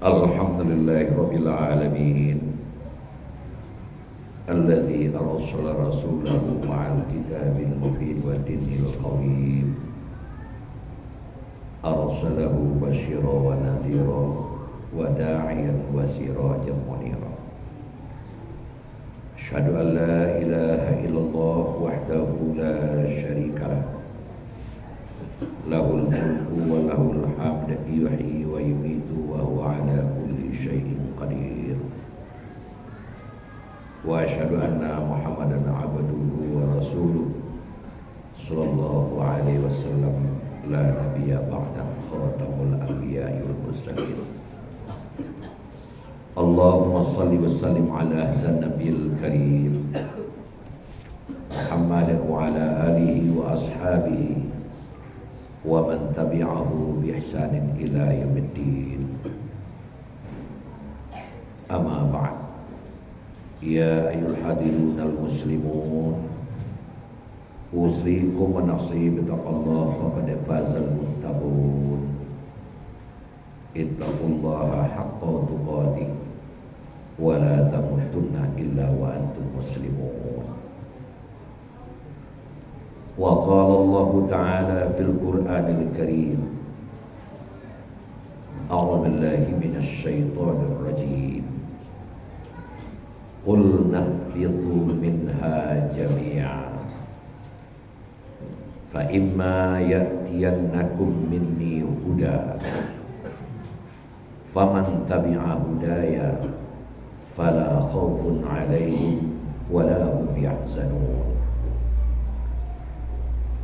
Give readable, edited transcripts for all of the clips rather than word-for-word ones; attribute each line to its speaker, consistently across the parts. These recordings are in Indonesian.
Speaker 1: Alhamdulillahi Rabbil Alamin Alladhi arsala rasulahu ma'al kitabil mubin wa dinil qawim Arsalahu basyira wa nadhira wa da'iyan wa sirajan munira Asyhadu an la ilaha illallah wahdahu la syarika lah Lahul mulku wa lahul hamd yuhyi wa yumitu wa huwa ala kulli syai'in qadir Wa asyhadu anna Muhammadan abduhu wa rasuluh sallallahu alaihi wasallam la nabiyya ba'da khatamul anbiya'i wal mursalin Allahumma salli wa sallim ala hadzal nabiyil karim Muhammad wa ala alihi wa ashabihi wa man tabi'ahu bi ihsanin ila yaumiddin amma ba'd ya ayyuhal hadirun al muslimun usikum wa nafsi bi taqwallah faqad fazal muttaqun ittaqullaha haqqa tuqatih wa la tamutunna illa wa antum muslimun wa qala Allah ta'ala fil Qur'anil Karim a'udzu billahi minasy syaithanir rajim qul nahbitu minha jami'a fa imma ya'tiyannakum minni huda faman tabi'a hudaya fala khaufun 'alaihim wala hum yahzanun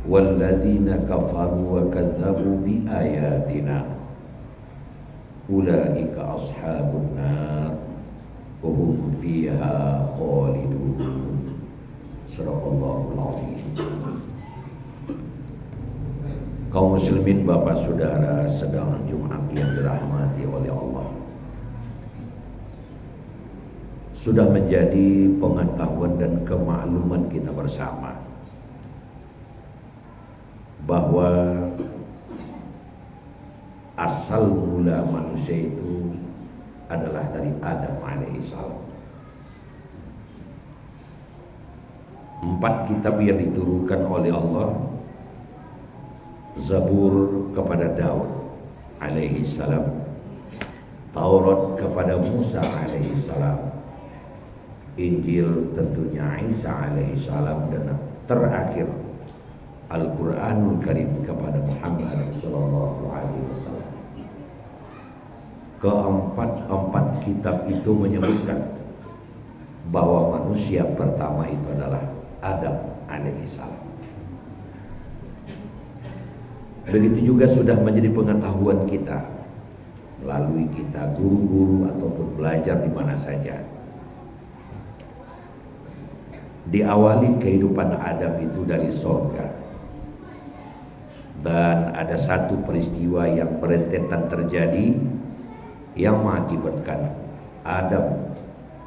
Speaker 1: walladzina kafaru wa kadzdzabu bi ayatina ulaika ashabun nar hum fiha khalidun sadaqallahul azim. Kaum muslimin, bapak saudara sedang Jumat yang dirahmati oleh Allah, sudah menjadi pengetahuan dan kemakluman kita bersama bahwa asal mula manusia itu adalah dari Adam alaihissalam. 4 kitab yang diturunkan oleh Allah, Zabur kepada Daud alaihissalam, Taurat kepada Musa alaihissalam, Injil tentunya Isa alaihissalam, dan terakhir Al-Quranul Karim kepada Muhammad sallallahu alaihi wasallam. Keempat kitab itu menyebutkan bahwa manusia pertama itu adalah Adam alaihissalam. Begitu juga sudah menjadi pengetahuan kita melalui kita guru-guru ataupun belajar di mana saja. Diawali kehidupan Adam itu dari surga. Dan ada satu peristiwa yang berentetan terjadi yang mengakibatkan Adam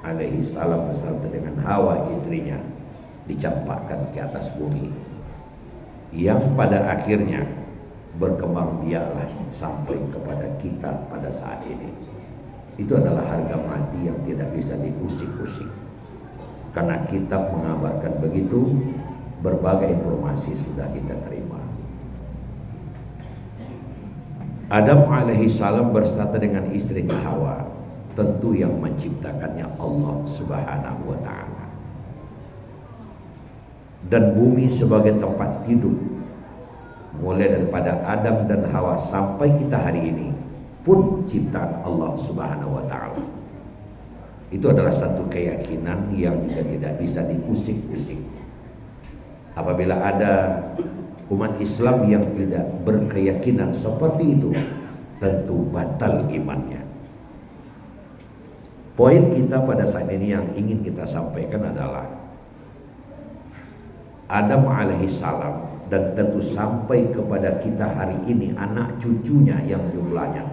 Speaker 1: alaihissalam beserta dengan Hawa istrinya dicampakkan ke atas bumi, yang pada akhirnya berkembang biaklah sampai kepada kita pada saat ini. Itu adalah harga mati yang tidak bisa diusik-usik, karena kitab mengabarkan begitu, berbagai informasi sudah kita terima. Adam alaihissalam bersama dengan istrinya Hawa, tentu yang menciptakannya Allah subhanahu wa ta'ala. Dan bumi sebagai tempat hidup, mulai daripada Adam dan Hawa sampai kita hari ini, pun ciptaan Allah subhanahu wa ta'ala. Itu adalah satu keyakinan yang juga tidak bisa diusik-usik. Apabila ada umat Islam yang tidak berkeyakinan seperti itu, tentu batal imannya. Poin kita pada saat ini yang ingin kita sampaikan adalah Adam alaihissalam, dan tentu sampai kepada kita hari ini anak cucunya yang jumlahnya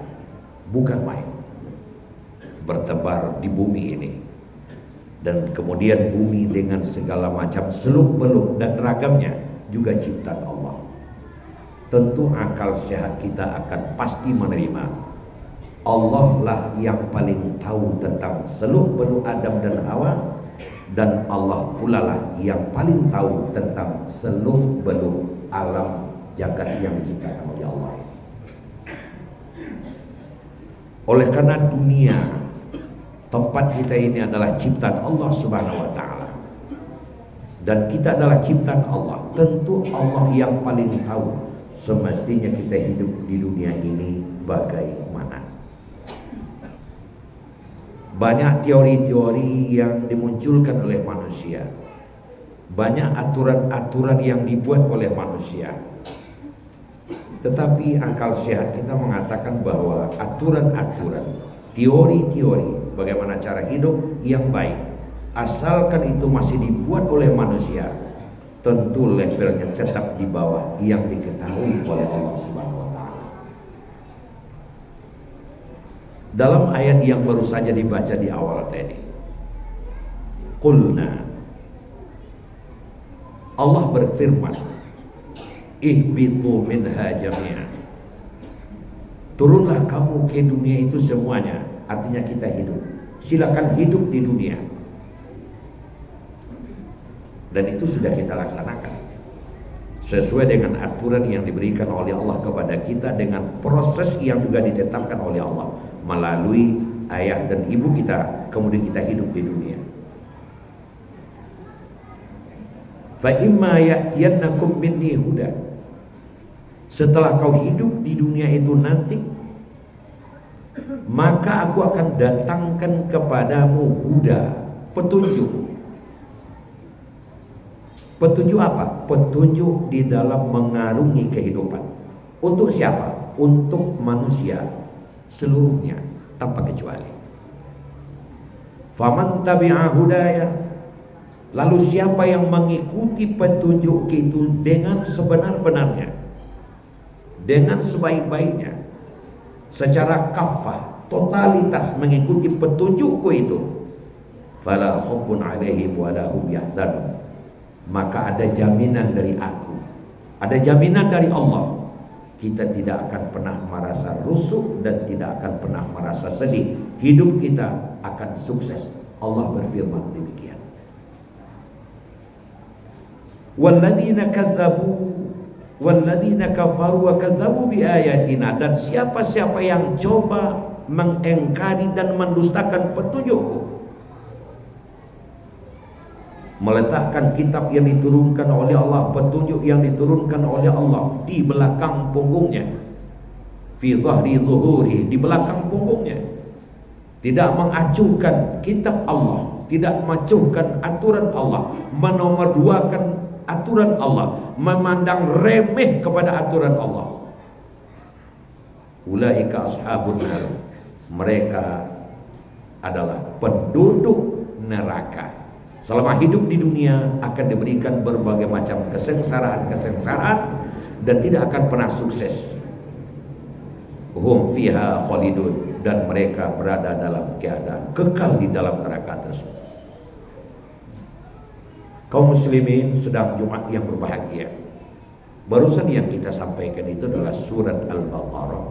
Speaker 1: bukan main, bertebar di bumi ini. Dan kemudian bumi dengan segala macam seluk-beluk dan ragamnya juga ciptaan Allah. Tentu akal sehat kita akan pasti menerima Allah lah yang paling tahu tentang seluk-beluk Adam dan Hawa, dan Allah pula lah yang paling tahu tentang seluk-beluk alam jagat yang diciptakan oleh Allah. Oleh karena dunia, tempat kita ini adalah ciptaan Allah Subhanahu wa taala, dan kita adalah ciptaan Allah, tentu Allah yang paling tahu semestinya kita hidup di dunia ini bagaimana. Banyak teori-teori yang dimunculkan oleh manusia, banyak aturan-aturan yang dibuat oleh manusia. Tetapi akal sehat kita mengatakan bahwa aturan-aturan, teori-teori bagaimana cara hidup yang baik, asalkan itu masih dibuat oleh manusia, tentu levelnya tetap di bawah yang diketahui oleh Allah Subhanahu wa taala. Dalam ayat yang baru saja dibaca di awal tadi, qulna, Allah berfirman, ihbitu minha jami'an, turunlah kamu ke dunia itu semuanya. Artinya kita hidup, silakan hidup di dunia. Dan itu sudah kita laksanakan sesuai dengan aturan yang diberikan oleh Allah kepada kita, dengan proses yang juga ditetapkan oleh Allah melalui ayah dan ibu kita. Kemudian kita hidup di dunia. Fa imma ya'tiyannakum minni huda, setelah kau hidup di dunia itu nanti, maka aku akan datangkan kepadamu huda, petunjuk. Petunjuk apa? Petunjuk di dalam mengarungi kehidupan. Untuk siapa? Untuk manusia seluruhnya tanpa kecuali. Faman tabi'a hudaya, lalu siapa yang mengikuti petunjuk itu dengan sebenar-benarnya, dengan sebaik-baiknya, secara kafah, totalitas mengikuti petunjukku itu, fala khaufun 'alaihim wa la hum yahzanun, maka ada jaminan dari aku, ada jaminan dari Allah, kita tidak akan pernah merasa rusuh dan tidak akan pernah merasa sedih. Hidup kita akan sukses. Allah berfirman demikian. Walladzina kadzabu walladzina kafaru wa kadzabu biayatina, dan siapa-siapa yang coba mengingkari dan mendustakan petunjukku, meletakkan kitab yang diturunkan oleh Allah, petunjuk yang diturunkan oleh Allah di belakang punggungnya, fi zahri zuhuri, di belakang punggungnya, tidak mengacuhkan kitab Allah, tidak mengacuhkan aturan Allah, menomorduakan aturan Allah, memandang remeh kepada aturan Allah. Ulaika ashabun nar, mereka adalah penduduk neraka. Selama hidup di dunia akan diberikan berbagai macam kesengsaraan dan tidak akan pernah sukses. Hum fiha khalidun, dan mereka berada dalam keadaan kekal di dalam neraka tersebut. Kaum muslimin sedang Jumat yang berbahagia. Barusan yang kita sampaikan itu adalah surat Al-Baqarah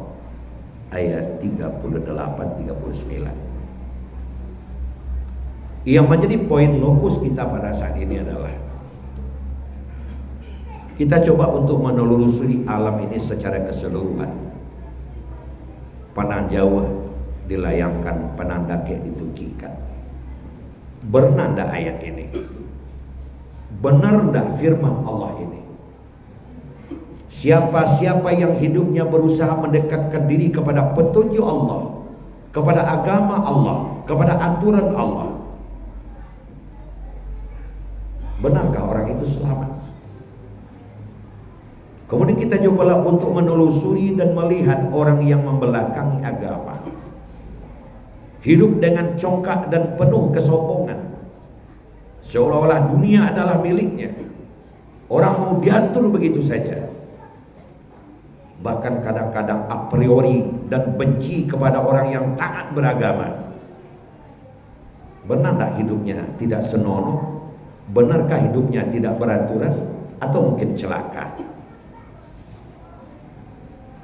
Speaker 1: ayat 38-39. Yang menjadi poin lokus kita pada saat ini adalah kita coba untuk menelusuri alam ini secara keseluruhan. Panah jauh dilayangkan, penanda kek ditinggikan. Bernanda ayat ini, benar enggak firman Allah ini? Siapa-siapa yang hidupnya berusaha mendekatkan diri kepada petunjuk Allah, kepada agama Allah, kepada aturan Allah, benarkah orang itu selamat? Kemudian kita cobalah untuk menelusuri dan melihat orang yang membelakangi agama, hidup dengan congkak dan penuh kesombongan, seolah-olah dunia adalah miliknya. Orang mau diatur begitu saja, bahkan kadang-kadang a priori dan benci kepada orang yang taat beragama. Benar tak hidupnya tidak senonoh? Benarkah hidupnya tidak beraturan? Atau mungkin celaka?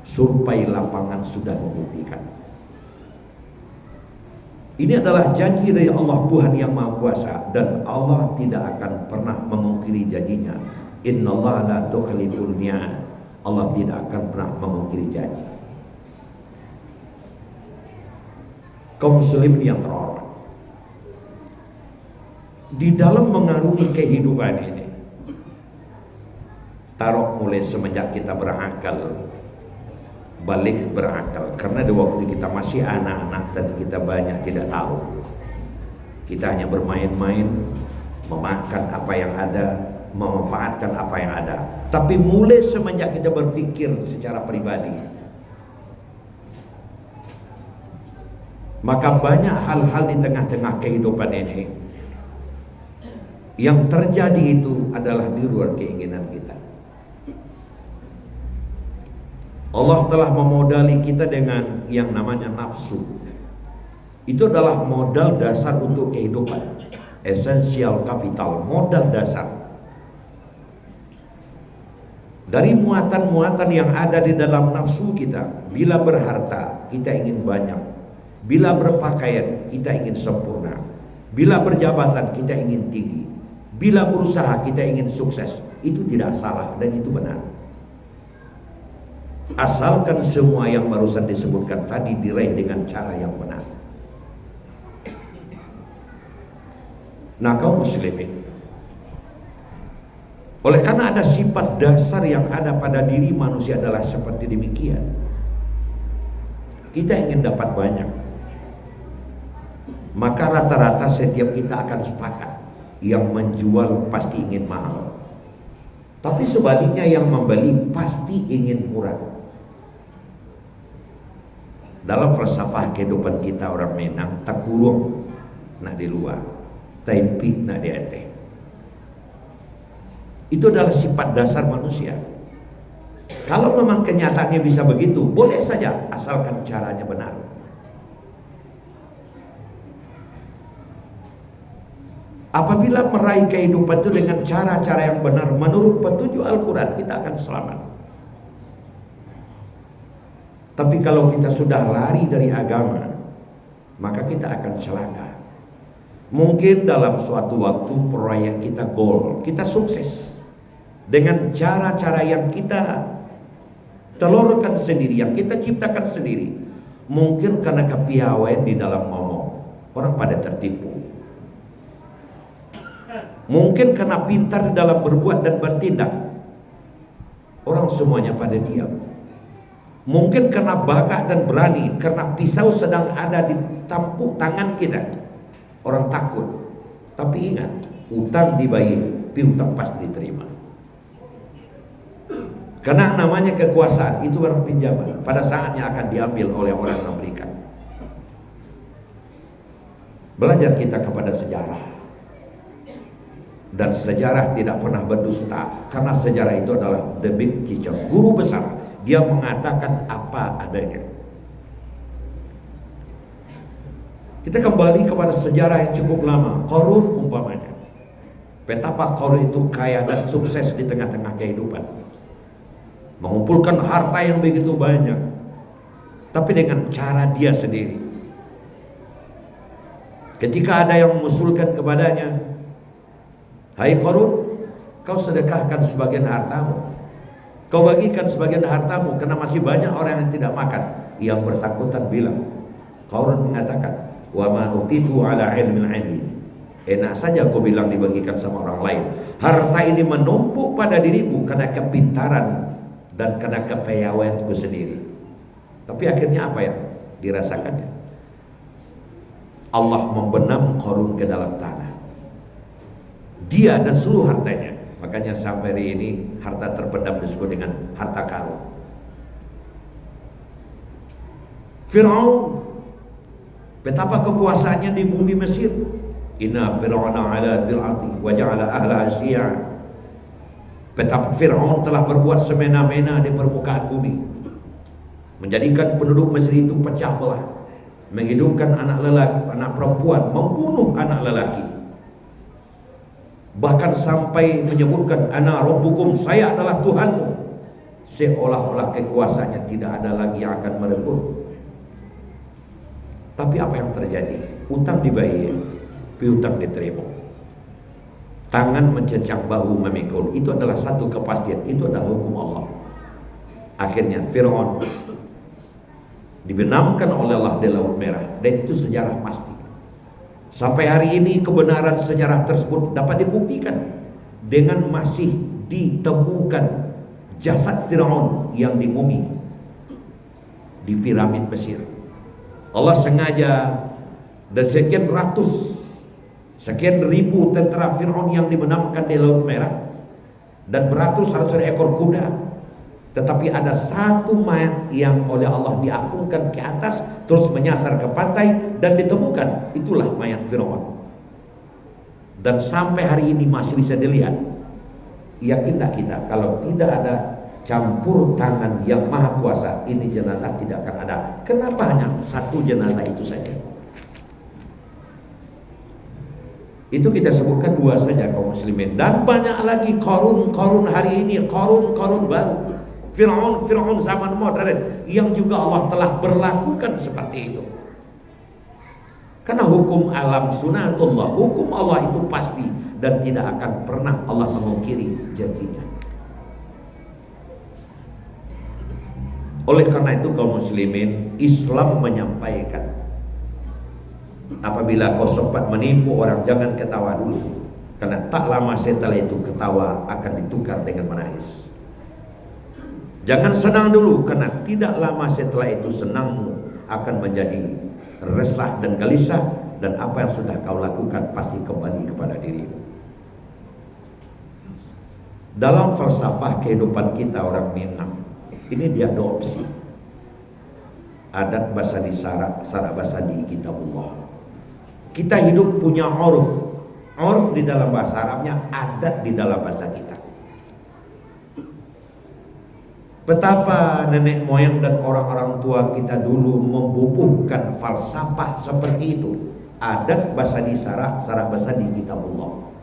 Speaker 1: Survei lapangan sudah membuktikan Ini adalah janji dari Allah Tuhan yang Maha Kuasa, dan Allah tidak akan pernah memungkiri janjinya. Innallaha la tukhliful mi'ad. Allah tidak akan pernah memungkiri janji. Kaum muslimin yang terhormat, di dalam mengarungi kehidupan ini, taruh mulai semenjak kita berakal, balik berakal, karena di waktu kita masih anak-anak tentu kita banyak tidak tahu. Kita hanya bermain-main, memakan apa yang ada, memanfaatkan apa yang ada. Tapi mulai semenjak kita berpikir secara pribadi, maka banyak hal-hal di tengah-tengah kehidupan ini yang terjadi itu adalah di luar keinginan kita. Allah telah memodali kita dengan yang namanya nafsu. Itu adalah modal dasar untuk kehidupan, esensial kapital, modal dasar. Dari muatan-muatan yang ada di dalam nafsu kita, bila berharta kita ingin banyak, bila berpakaian kita ingin sempurna, bila berjabatan kita ingin tinggi, bila berusaha kita ingin sukses. Itu tidak salah dan itu benar, asalkan semua yang barusan disebutkan tadi diraih dengan cara yang benar. Nah, kaum muslimin, oleh karena ada sifat dasar yang ada pada diri manusia adalah seperti demikian, kita ingin dapat banyak, maka rata-rata setiap kita akan sepakat yang menjual pasti ingin mahal, tapi sebaliknya yang membeli pasti ingin murah. Dalam falsafah kehidupan kita orang Minang, tak kurung nak di luar, tempi nak di atas. Itu adalah sifat dasar manusia. Kalau memang kenyataannya bisa begitu, boleh saja, asalkan caranya benar. Apabila meraih kehidupan itu dengan cara-cara yang benar menurut petunjuk Al-Quran, kita akan selamat. Tapi kalau kita sudah lari dari agama, maka kita akan celaka. Mungkin dalam suatu waktu proyek kita goal, kita sukses dengan cara-cara yang kita telurkan sendiri, yang kita ciptakan sendiri. Mungkin karena kepiawaian di dalam ngomong, orang pada tertipu. Mungkin karena pintar di dalam berbuat dan bertindak, orang semuanya pada diam. Mungkin karena bakat dan berani, karena pisau sedang ada di tampuk tangan kita, orang takut. Tapi ingat, utang dibayar, piutang pasti diterima. Karena namanya kekuasaan itu orang pinjaman, pada saatnya akan diambil oleh orang yang memberikan. Belajar kita kepada sejarah, dan sejarah tidak pernah berdusta, karena sejarah itu adalah the big teacher, guru besar. Dia mengatakan apa adanya. Kita kembali kepada sejarah yang cukup lama. Qarun umpamanya, betapa Qarun itu kaya dan sukses di tengah-tengah kehidupan, mengumpulkan harta yang begitu banyak, tapi dengan cara dia sendiri. Ketika ada yang mengusulkan kepadanya, "Hai Qarun, kau sedekahkan sebagian hartamu, kau bagikan sebagian hartamu, karena masih banyak orang yang tidak makan." Yang bersangkutan bilang, Qarun mengatakan, "Wa ma utitu ala ilmin 'indi." Enak saja kau bilang dibagikan sama orang lain. Harta ini menumpuk pada diriku karena kepintaran dan karena kepiawaianku sendiri. Tapi akhirnya apa yang dirasakannya? Allah membenam Qarun ke dalam tanah, dia dan seluruh hartanya. Makanya sampai hari ini harta terpendam disebut dengan harta karun. Fir'aun, betapa kekuasaannya di bumi Mesir. Inna fir'auna ala fil ardi wa ja'ala ahlaha syi'a. Betapa Fir'aun telah berbuat semena-mena di permukaan bumi, menjadikan penduduk Mesir itu pecah belah, menghidupkan anak lelaki, anak perempuan, membunuh anak lelaki. Bahkan sampai menyebutkan ana rabbukum, saya adalah Tuhanmu, seolah-olah kekuasaannya tidak ada lagi yang akan merebut. Tapi apa yang terjadi? Utang dibayar, piutang diterima. Tangan mencecang bahu memikul. Itu adalah satu kepastian. Itu adalah hukum Allah. Akhirnya Fir'aun dibenamkan oleh Allah di Laut Merah. Dan itu sejarah pasti. Sampai hari ini kebenaran sejarah tersebut dapat dibuktikan dengan masih ditemukan jasad Fir'aun yang dimumi di piramid Mesir. Allah sengaja dan sekian ratus, sekian ribu tentara Fir'aun yang dibenamkan di Laut Merah dan beratus-ratus ekor kuda, tetapi ada satu mayat yang oleh Allah diakumkan ke atas terus menyasar ke pantai dan ditemukan. Itulah mayat Fir'aun. Dan sampai hari ini masih bisa dilihat. Yakinlah kita kalau tidak ada campur tangan yang maha kuasa, ini jenazah tidak akan ada. Kenapa hanya satu jenazah itu saja? Itu kita sebutkan dua saja kaum muslimin. Dan banyak lagi Qarun hari ini, Qarun baru, Fir'aun zaman modern yang juga Allah telah berlakukan seperti itu. Karena hukum alam sunatullah, hukum Allah itu pasti dan tidak akan pernah Allah mengungkiri janjinya. Oleh karena itu kaum muslimin, Islam menyampaikan, apabila kau sempat menipu orang, jangan ketawa dulu, karena tak lama setelah itu ketawa akan ditukar dengan menangis. Jangan senang dulu, karena tidak lama setelah itu senangmu akan menjadi resah dan gelisah, dan apa yang sudah kau lakukan pasti kembali kepada dirimu. Dalam falsafah kehidupan kita orang Minang, ini diadopsi adat Basadi Sarak Basadi Kitabullah. Kita hidup punya urf di dalam bahasa Arabnya, adat di dalam bahasa kita. Betapa nenek moyang dan orang-orang tua kita dulu membubuhkan falsafah seperti itu, adat Basadi Sarak Basadi Kitabullah.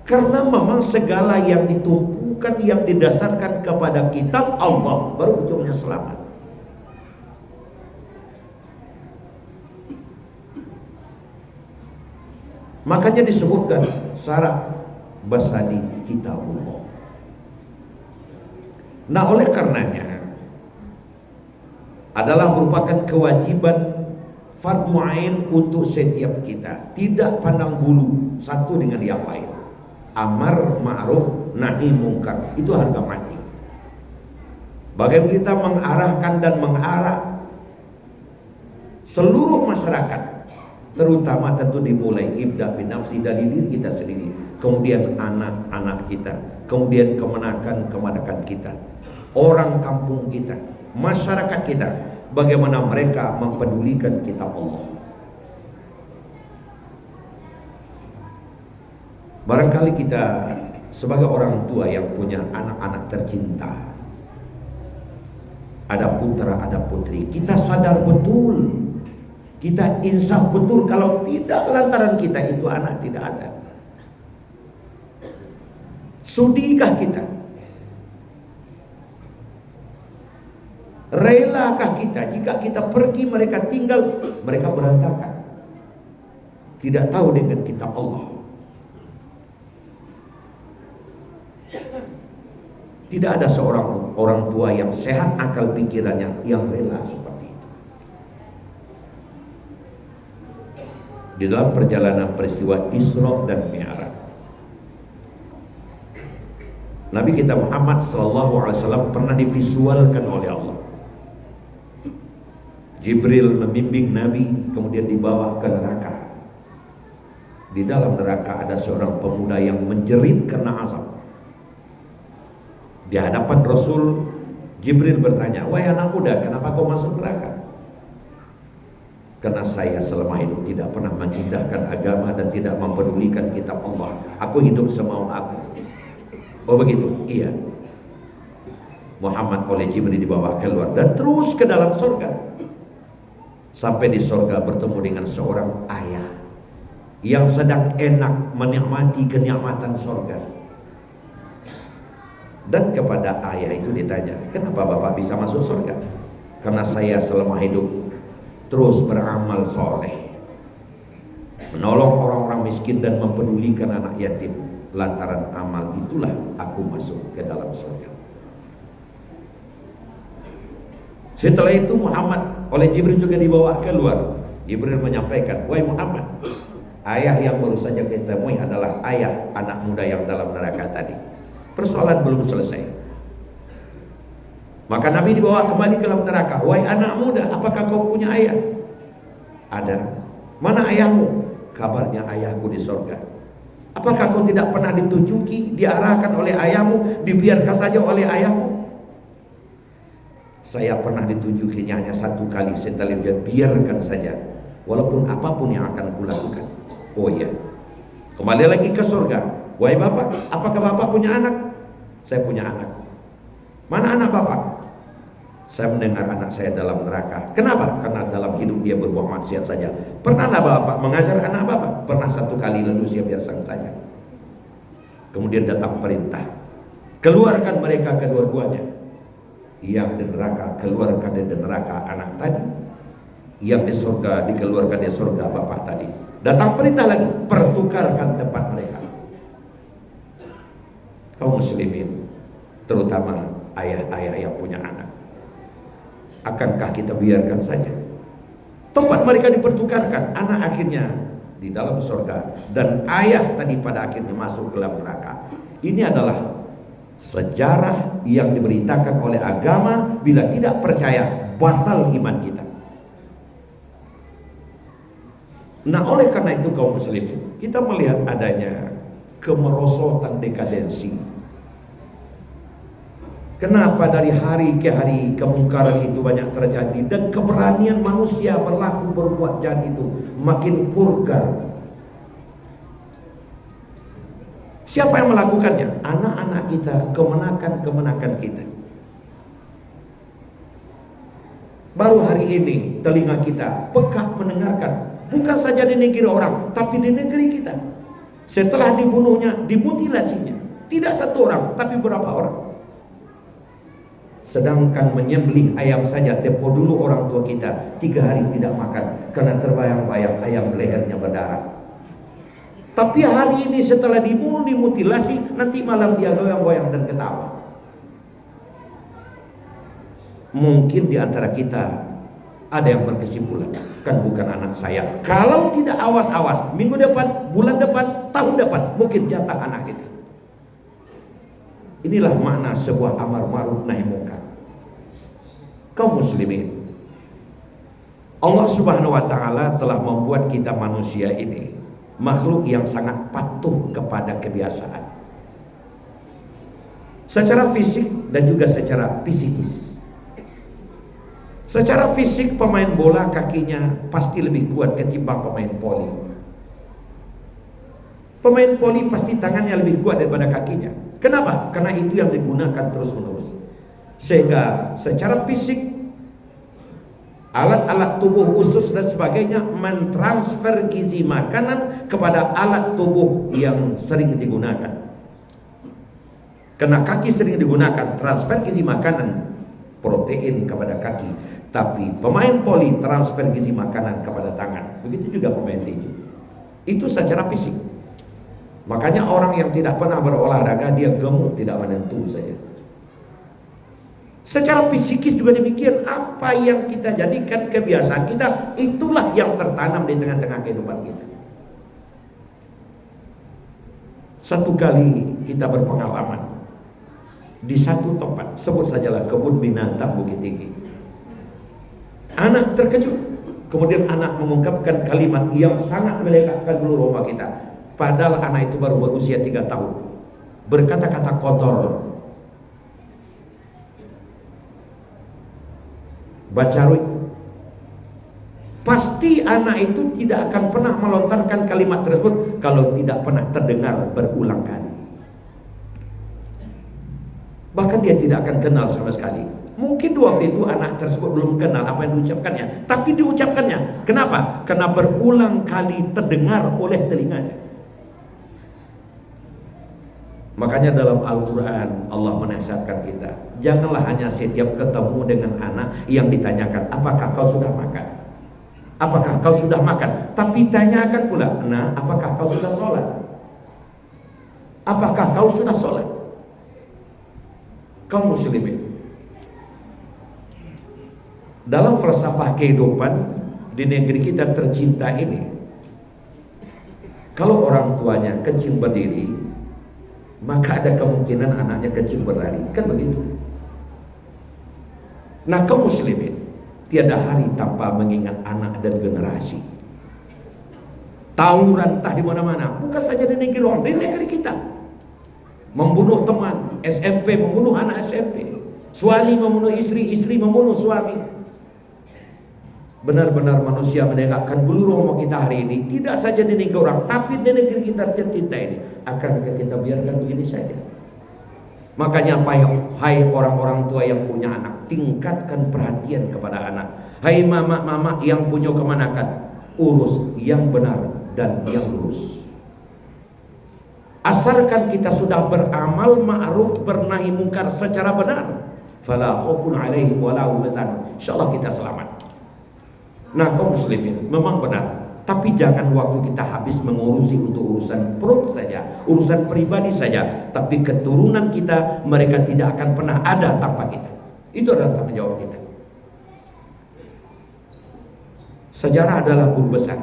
Speaker 1: Karena memang segala yang ditumpukan, yang didasarkan kepada kitab Allah, baru ujungnya selamat. Makanya disebutkan Sarak Basadi Kitabullah. Nah, oleh karenanya adalah merupakan kewajiban fardhu ain untuk setiap kita, tidak pandang bulu satu dengan yang lain. Amar ma'ruf nahi mungkar, itu harga mati. Bagaimana kita mengarahkan dan mengarah seluruh masyarakat, terutama tentu dimulai ibda bin nafsi, dari diri kita sendiri, kemudian anak-anak kita, kemudian kemenakan kita, orang kampung kita, masyarakat kita, bagaimana mereka mempedulikan kitab Allah. Barangkali kita sebagai orang tua yang punya anak-anak tercinta, ada putra, ada putri, kita sadar betul, kita insaf betul kalau tidak lantaran kita itu anak tidak ada. Sudikah kita? Relakah kita jika kita pergi mereka tinggal, mereka berantakan, tidak tahu dengan kitab Allah? Tidak ada seorang orang tua yang sehat akal pikirannya yang rela seperti itu. Di dalam perjalanan peristiwa Isra dan Mi'raj, Nabi kita Muhammad SAW pernah divisualkan oleh Allah. Jibril membimbing Nabi, kemudian dibawa ke neraka. Di dalam neraka ada seorang pemuda yang menjerit karena azab. Di hadapan Rasul, Jibril bertanya, "Wahai anak muda, kenapa kau masuk neraka?" "Karena saya selama hidup tidak pernah mengindahkan agama dan tidak mempedulikan kitab Allah. Aku hidup semau aku." "Oh begitu?" "Iya." Muhammad oleh Jibril dibawa keluar dan terus ke dalam surga. Sampai di surga bertemu dengan seorang ayah yang sedang enak menikmati kenikmatan surga. Dan kepada ayah itu ditanya, "Kenapa bapak bisa masuk surga?" "Karena saya selama hidup terus beramal soleh, menolong orang-orang miskin dan mempedulikan anak yatim. Lantaran amal itulah aku masuk ke dalam surga. Setelah itu Muhammad oleh Jibril juga dibawa keluar. Jibril menyampaikan, wahai Muhammad, ayah yang baru saja kita temui adalah ayah anak muda yang dalam neraka tadi. Persoalan belum selesai. Maka Nabi dibawa kembali ke dalam neraka. Wahai anak muda, apakah kau punya ayah? Ada. Mana ayahmu? Kabarnya ayahku di surga. Apakah kau tidak pernah ditunjuki, diarahkan oleh ayahmu, dibiarkan saja oleh ayahmu? Saya pernah ditunjukinya hanya satu kali. Setelah dia biarkan saja, walaupun apapun yang akan aku lakukan. Oh iya, kembali lagi ke surga. Wahai bapak, apakah bapak punya anak? Saya punya anak. Mana anak bapak? Saya mendengar anak saya dalam neraka. Kenapa? Karena dalam hidup dia berbuat maksiat saja. Pernahlah bapak mengajar anak bapak? Pernah satu kali, lalu dia biarkan saja. Kemudian datang perintah, keluarkan mereka kedua-duanya. Yang di neraka, keluarkan di neraka anak tadi. Yang di surga, dikeluarkan di surga bapak tadi. Datang perintah lagi, pertukarkan tempat mereka. Kaum muslimin, terutama ayah-ayah yang punya anak, akankah kita biarkan saja tempat mereka dipertukarkan? Anak akhirnya di dalam surga dan ayah tadi pada akhirnya masuk ke dalam neraka. Ini adalah sejarah yang diberitakan oleh agama. Bila tidak percaya, batal iman kita. Nah, oleh karena itu kaum muslimin, kita melihat adanya kemerosotan dekadensi. Kenapa dari hari ke hari kemungkaran itu banyak terjadi dan keberanian manusia berlaku berbuat jahat itu makin vulgar. Siapa yang melakukannya? Anak-anak kita, kemenakan-kemenakan kita. Baru hari ini telinga kita peka mendengarkan, bukan saja di negeri orang, tapi di negeri kita. Setelah dibunuhnya, dimutilasinya, tidak satu orang, tapi berapa orang. Sedangkan menyembelih ayam saja, tempo dulu orang tua kita 3 hari tidak makan karena terbayang-bayang ayam lehernya berdarah. Tapi hari ini setelah dibunuh, dimutilasi, nanti malam dia goyang-goyang dan ketawa. Mungkin di antara kita ada yang berkesimpulan, kan bukan anak saya. Kalau tidak awas-awas, minggu depan, bulan depan, tahun depan, mungkin jatah anak kita. Inilah makna sebuah amar ma'ruf nahi munkar. Kaum muslimin, Allah Subhanahu wa taala telah membuat kita manusia ini makhluk yang sangat patuh kepada kebiasaan. Secara fisik dan juga secara psikis. Secara fisik pemain bola kakinya pasti lebih kuat ketimbang pemain voli. Pemain voli pasti tangannya lebih kuat daripada kakinya. Kenapa? Karena itu yang digunakan terus-menerus. Sehingga secara fisik alat-alat tubuh usus dan sebagainya mentransfer gizi makanan kepada alat tubuh yang sering digunakan. Karena kaki sering digunakan, transfer gizi makanan protein kepada kaki. Tapi pemain voli transfer gizi makanan kepada tangan. Begitu juga pemain tinju. Itu secara fisik. Makanya orang yang tidak pernah berolahraga dia gemuk, tidak menentu saja. Secara psikis juga demikian. Apa yang kita jadikan kebiasaan kita, itulah yang tertanam di tengah-tengah kehidupan kita. Satu kali kita berpengalaman di satu tempat, sebut sajalah kebun binatang Bukit Tinggi. Anak terkejut, kemudian anak mengungkapkan kalimat yang sangat melekatkan dulu rumah kita. Padahal anak itu baru berusia 3 tahun. Berkata-kata kotor. Bacarui. Pasti anak itu tidak akan pernah melontarkan kalimat tersebut kalau tidak pernah terdengar berulang kali. Bahkan dia tidak akan kenal sama sekali. Mungkin waktu itu anak tersebut belum kenal apa yang diucapkannya, tapi diucapkannya. Kenapa? Karena berulang kali terdengar oleh telinganya. Makanya dalam Al-Quran Allah menasihatkan kita, janganlah hanya setiap ketemu dengan anak yang ditanyakan, apakah kau sudah makan? Apakah kau sudah makan? Tapi tanyakan pula, nah, apakah kau sudah sholat? Apakah kau sudah sholat? Kaum muslimin, dalam falsafah kehidupan di negeri kita tercinta ini, kalau orang tuanya kencing berdiri, maka ada kemungkinan anaknya kencing berlari, kan begitu? Nah, kaum muslimin, tiada hari tanpa mengingat anak dan generasi. Tawuran entah di mana-mana, bukan saja di negeri orang, di negeri kita. Membunuh teman SMP, membunuh anak SMP, suami membunuh istri, istri membunuh suami. Benar-benar manusia menegakkan bulu roma kita hari ini, tidak saja di negeri orang, tapi di negeri kita tercinta ini. Akankah kita biarkan begini saja? Makanya hai orang-orang tua yang punya anak, tingkatkan perhatian kepada anak. Hai mama-mama yang punya kemanakan, urus yang benar dan yang lurus. Asalkan kita sudah beramal ma'ruf bernahi mungkar secara benar, fala khaufun alaihim wala hum yahzanun. Insyaallah kita selamat. Nah, kaum muslimin, memang benar, tapi jangan waktu kita habis mengurusi untuk urusan perut saja, urusan pribadi saja, tapi keturunan kita, mereka tidak akan pernah ada tanpa kita. Itu adalah tanggung jawab kita. Sejarah adalah guru besar.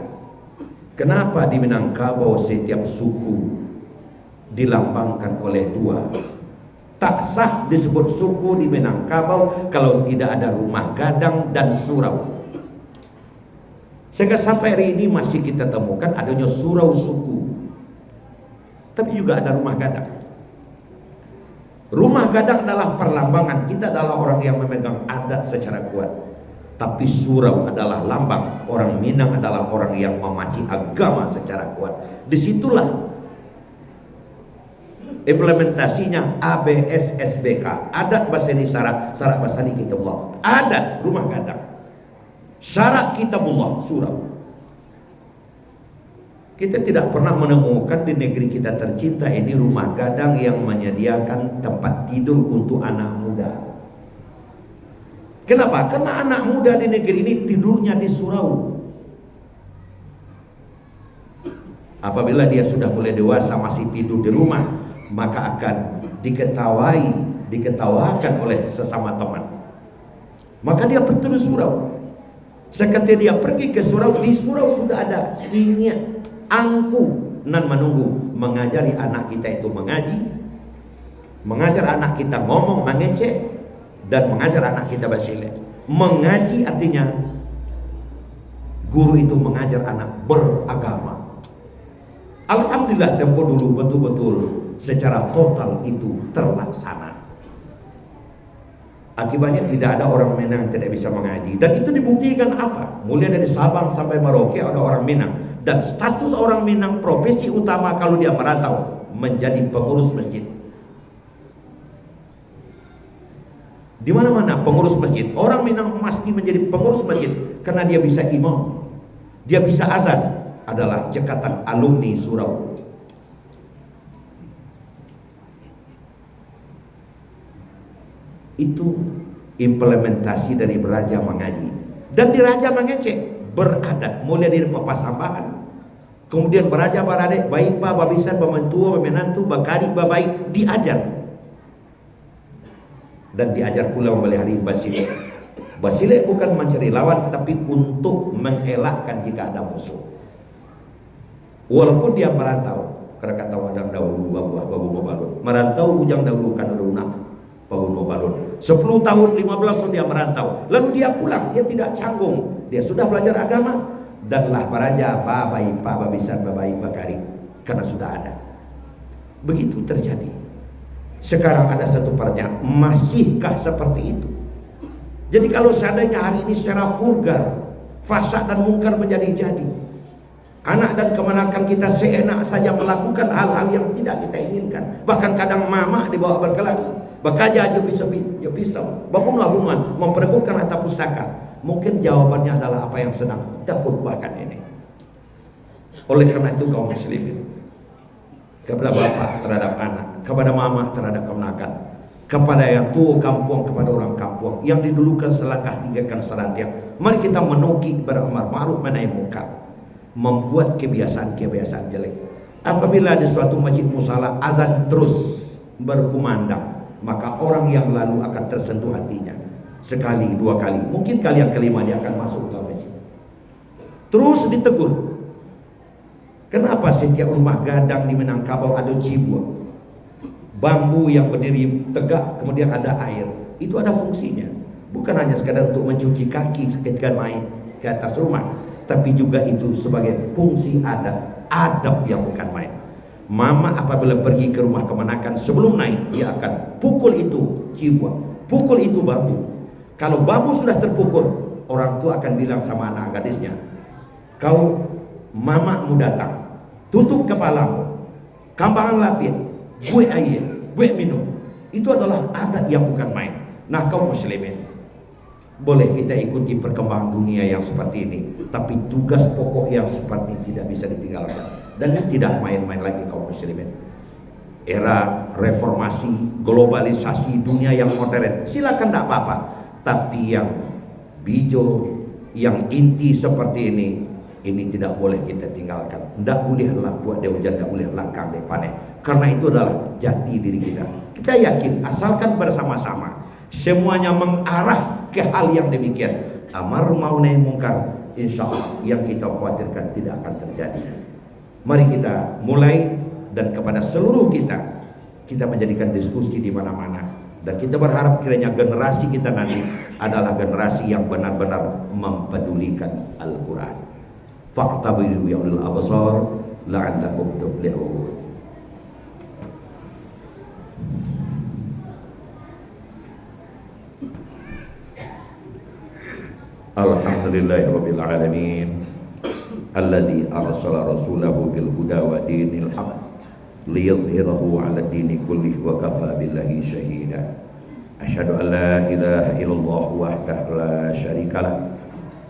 Speaker 1: Kenapa di Minangkabau setiap suku dilambangkan oleh dua? Tak sah disebut suku di Minangkabau kalau tidak ada rumah gadang dan surau. Sehingga sampai hari ini masih kita temukan adanya surau suku, tapi juga ada rumah gadang. Rumah gadang adalah perlambangan kita adalah orang yang memegang adat secara kuat. Tapi surau adalah lambang orang Minang, adalah orang yang memaci agama secara kuat. Disitulah implementasinya ABS SBK, adat bahasa ini syarat bahasa ini kitabullah, adat rumah gadang, syarat kitabullah surau. Kita tidak pernah menemukan di negeri kita tercinta ini rumah gadang yang menyediakan tempat tidur untuk anak muda. Kenapa? Karena anak muda di negeri ini tidurnya di surau. Apabila dia sudah mulai dewasa masih tidur di rumah, maka akan diketawakan oleh sesama teman. Maka dia pergi ke surau. Seketika dia pergi ke surau, di surau sudah ada ingat angku nan menunggu mengajari anak kita itu mengaji, mengajar anak kita ngomong mengecek, dan mengajar anak kita basilek. Mengaji artinya guru itu mengajar anak beragama. Alhamdulillah tempo dulu betul-betul secara total itu terlaksana. Akibatnya tidak ada orang Minang tidak bisa mengaji, dan itu dibuktikan apa? Mulai dari Sabang sampai Merauke ada orang Minang, dan status orang Minang profesi utama kalau dia merantau menjadi pengurus masjid. Di mana-mana pengurus masjid, orang Minang mesti menjadi pengurus masjid karena dia bisa imam, dia bisa azan, adalah cekatan alumni surau. Itu implementasi dari beraja mengaji. Dan di raja mengecek beradat, mulai dari papasambahan, kemudian beraja barade, baipa, babisan, bamantua, bamenantu, bakari, babai, diajar. Dan diajar pula memelihara basilek. Basilek bukan mencari lawan, tapi untuk mengelakkan jika ada musuh. Walaupun dia merantau, karena kata wadang dahulu babu babalun, merantau bujang dahulu kan runah babu babalun. 10 tahun, 15 tahun dia merantau, lalu dia pulang, dia tidak canggung, dia sudah belajar agama, danlah baraja babai babisan babai bakari, karena sudah ada. Begitu terjadi. Sekarang ada satu pertanyaan, masihkah seperti itu? Jadi kalau seandainya hari ini secara vulgar, fasad dan mungkar menjadi-jadi, anak dan kemenakan kita seenak saja melakukan hal-hal yang tidak kita inginkan, bahkan kadang mama dibawa berkelahi, bakaja jo pisau, babungan memperebutkan harta pusaka. Mungkin jawabannya adalah apa yang sedang kita khutbahkan ini. Oleh karena itu kaum muslimin, kepada bapak terhadap anak, kepada mama terhadap kemenakan, kepada yang tua kampung, kepada orang kampung yang didulukan selangkah tinggalkan serantiang. Mari kita menoki beramar ma'ruf nahi mungkar, membuat kebiasaan-kebiasaan jelek. Apabila di suatu masjid musala azan terus berkumandang, maka orang yang lalu akan tersentuh hatinya. Sekali, dua kali, mungkin kali yang kelima dia akan masuk ke masjid. Terus ditegur. Kenapa setiap rumah gadang di Minangkabau ada cibua? Bambu yang berdiri tegak, kemudian ada air. Itu ada fungsinya. Bukan hanya sekadar untuk mencuci kaki ketika naik ke atas rumah, tapi juga itu sebagai fungsi adab yang bukan main. Mama apabila pergi ke rumah kemenakan, sebelum naik dia akan pukul itu cibua, pukul itu bambu. Kalau bambu sudah terpukul, orang tua akan bilang sama anak gadisnya, kau mamamu datang, tutup kepalamu, kambangan lapis, gue air, gue minum. Itu adalah adat yang bukan main. Nah, kaum muslimin, boleh kita ikuti perkembangan dunia yang seperti ini, tapi tugas pokok yang seperti tidak bisa ditinggalkan. Dan ini tidak main-main lagi kaum muslimin. Era reformasi, globalisasi, dunia yang modern, silakan tidak apa-apa. Tapi yang bijo, yang inti seperti ini tidak boleh kita tinggalkan. Tidak boleh buat dia hujan, tidak boleh langkang dia panen. Karena itu adalah jati diri kita. Kita yakin asalkan bersama-sama semuanya mengarah ke hal yang demikian, amar ma'ruf nahi mungkar, insya Allah yang kita khawatirkan tidak akan terjadi. Mari kita mulai, dan kepada seluruh kita menjadikan diskusi di mana-mana, dan kita berharap kiranya generasi kita nanti adalah generasi yang benar-benar mempedulikan Al-Quran. Fa'tabiru ya ulil absar la'allakum tuflihun. Alhamdulillahirabbil alamin alladzi arsala rasulahu bil huda wa dinil haq liyudhhirahu 'ala dini kullihi wa kafa billahi shahida. Asyhadu an la ilaha illallah wahdahu la syarikalah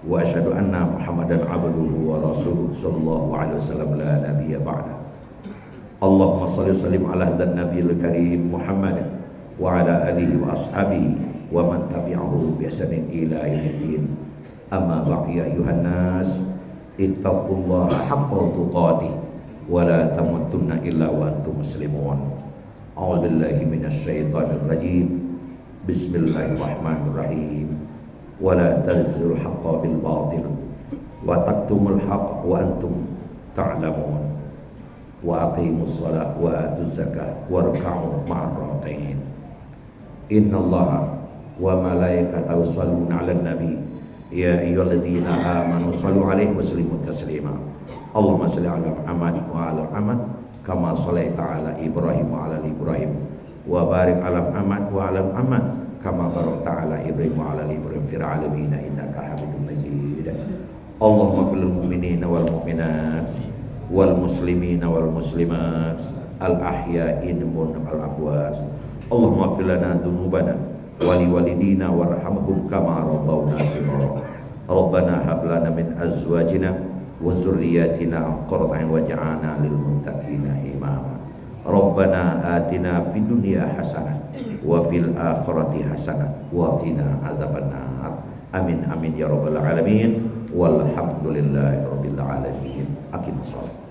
Speaker 1: wa asyhadu anna Muhammadan abduhu wa rasuluhu sallallahu alaihi wasallam la nabiyya ba'da. Allahumma shalli wa sallim ala hadzal nabiyil karim Muhammad wa ala alihi wa ashabihi wa man tabi'ahu bi ihsanin ila yaumiddin. Amma ba'du ya ayuhan nas ittaqullaha haqqa tuqatih wa la tamutunna illa wa antum muslimun. A'udzu billahi minasy syaithanir rajim. Bismillahirrahmanirrahim. Wa la talzul haqqa bil batil wa taktumul haqqa wa antum ta'lamun. Wa aqimus shalah wa atuz zakah warka'u ma'ar raki'in. Innallaha wa malaikatahu yusholluna 'alan nabi ya ayyuhalladzina amanu shallu 'alaihi wa sallimu taslima. Allahumma shalli 'ala Muhammad wa 'ala Muhammad kama shallaita 'ala Ibrahim wa 'ala Ibrahim wa barik 'ala Muhammad wa 'ala Muhammad kama barakta 'ala Ibrahim wa 'ala Ibrahim fil 'alamin innaka Hamidum Majid. Allahumma fil mu'minina wal mu'minat wal muslimina wal muslimat al ahya'in wal amwat. Allahumma fil lana dzunubana wali walidina warhamhum kama rabbawna shighara. Rabbana hab lana min azwajina wa dzurriyyatina qurrata a'yun waj'alna lil muttaqina imama. Rabbana atina fid dunya hasanah wa fil akhirati hasanah wa qina azabannar. Amin amin ya rabbal alamin. Walhamdulillahi rabbil alamin. Aqimus shalah.